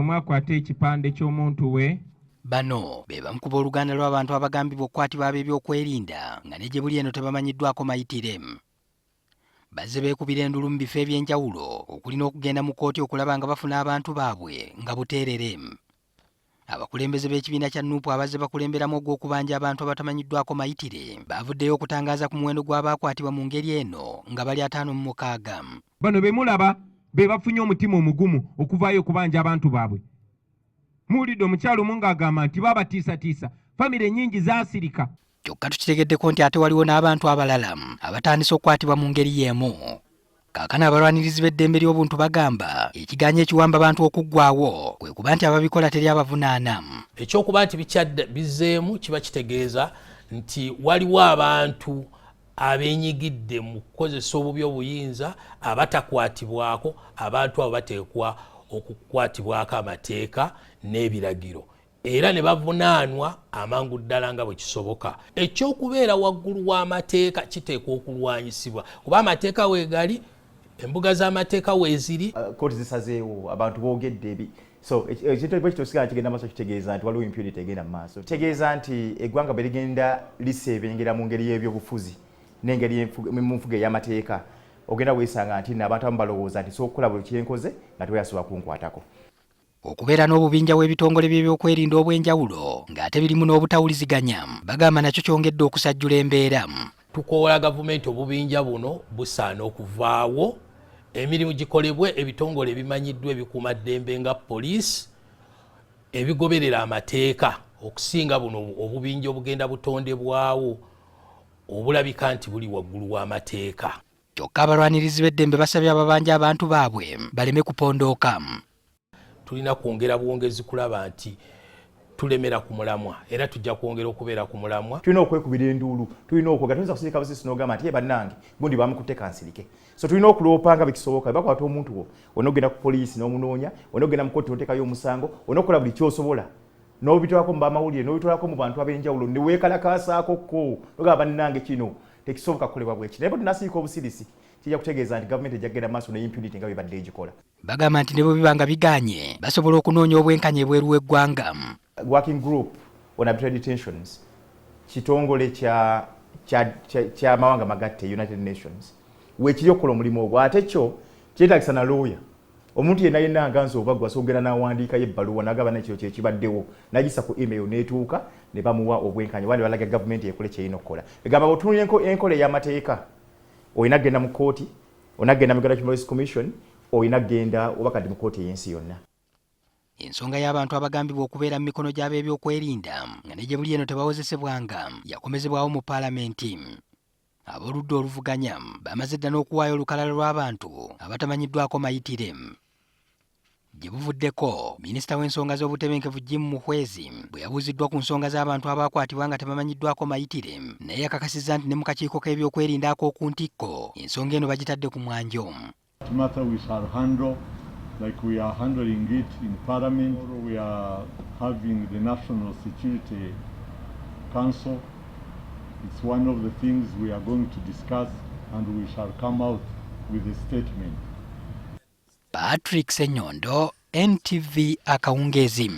omu akwata ekipande ky'omuntu we. Bano be bamu ku booluganda lw'abantu abagambibwa okukwatibwa ab'ebyokwerinda nga ne gye buli eno tebamanyiddwako mayitire. Bazze beekubira endulu mu bifo eby'enjawulo okulina okugenda mu kkooti okulaba nga bafuna abantu baabwe nga buteerere. Abakulembeze b'ekibiina kya Nuupu abazze bakulemberamu ogw'okubanja abantu abatamanyiddwako mayitire baavuddeyo okutangaaza ku muwendo gw'abaakwatibwa mu ngeri eno nga bali 56. Bano be mulaba be bafunye omutima omugumu okuvaayo okubanja abantu baabwe. Muwulidde omukyalo omu ng'agamba nti babatiisatiisa, famire nnyingi zaasirika. Kyokka tukitegeddeko nti ate waliwo n'abantu abalala abatandise okukwatibwa mu ngeri y'emu. Kaakano abalwanirizi b'eddembe ly'obuntu bagamba ekigaanye ekiwamba abantu okuggwaawo kwe kuba nti ababikola teri abavunaana. Ekyokuba nti bizzeemu kiba kitegeeza nti waliwo abantu abenyigidde mu kukozesa obubi obuyinza abatakwatibwako, abantu abo bateekwa okukwatibwako amateeka n'ebiragiro era ne bavunaanwa amangu ddala nga bwe kisoboka. Ekyokubeera waggulu w'amateeka kiteekwa okulwanyisibwa kuba amateeka weegali, embuga z'amateeka weeziri. Kooti zisazeewo, abantu boogedde ebi. So ekintu bwe kitosigala kigenda maaso kitegeeza nti waliwo impunity egenda mu maaso. Kitegeeza nti eggwanga bwe ligenda liseebengera mu ngeri y'ebyobufuzi n'engeri mu nfuga ey'amateeka, ogenda weesanga nti abantu abamu balowooza nti sookukola buli kyenkoze nga teweyasobola kunkwatako. Okubeera n'obubinja bw'ebitongole by'ebyokwerinda obw'enjawulo ng'ate birimu n'obutawuliziganya bagamba nakyo kyongedde okusajjula embeera. Tukoola gavumenti obubinja buno busaana okuvaawo, emirimu gikolebwe ebitongole ebimanyiddwa ebikuumaddembe nga poliisi ebigoberera amateeka okusinga buno obubinja obugenda butondebwawo obulabika nti buli waggulu w'amateeka. Kyokka abalwanirizi b'eddembe basabye ababanja abantu baabwe baleme kupondooka. Tulina kwongera buwongezi kulaba nti tulemera ku mulamwa era tujja kwongera okubeera ku mulamwa. Tulina okwekubira enduulu, tulina okwoga, tuyinza kusirika busisi n'ogamba nti bannange gundi bamukutte kansirike. So tulina okuloopa nga bwe kisoboka, bakwata omuntu wo onogenda ku poliisi n'omunoonya, onogenda mu kkooti n'oteekayo omusango, onokola buli ky'osobola n'obitwalako mu bamawulire n'obitwalako mu bantu ab'enjawulo ne weekalakaasaako ko n'ogamba bannange kino tekisoboka kukolebwa bweki. Naye bwe tunasiika obusirisi kijja kutegeeza nti gavumenti ejja kugenda maaso n'impunity nga bw'ebadde egikola. Bagamba nti ne bwe biba nga bigaanye basobola okunoonya obwenkanya ebweru w'eggwanga. Working group on arbitrary detentions, kitongole kya mawanga magatte, United Nations, weekiri okukola omulimu ogwo. Ate kyo kyetaagisa na lawyer. Omuntu yenna nga nze obagwa asogera n'awandiikayo ebbaluwa n'agamba nekiro kyekibaddewo n'agissa ku email n'etuuka ne bamuwa obwenkanya wandi balaga gavumenti ekole kyerina okukola. Egamba otunula enkola ey'amateeka olina kgenda mu kkooti, olina kgenda mu Uganda Human Rights Commission, olina kgenda oba kati mu kkooti ey'ensi yonna. Ensonga y'abantu abagambibwa okubeera mu mikono gy'ab'ebyokwerinda nga ne gye buli eno tebawozesebwanga yakomezebwawo mu paalamenti. Ab'oludda oluvuganya bamaze dda n'okuwaayo olukalala lw'abantu abatamanyiddwako mayitire. Gye buvuddeko minisita w'ensonga z'obutebenkevu Jim Muhwezi bwe yabuuziddwa ku nsonga z'abantu abaakwatibwa nga tebamanyiddwako mayitire naye yakakasizza nti ne mu kakiiko k'ebyokwerinda ak'oku ntikko ensonga eno bagitadde ku mwanjo. Like we are handling it in Parliament, we are having the National Security Council. It's one of the things we are going to discuss and we shall come out with a statement. Patrick Senyondo, NTV Akawungeezi.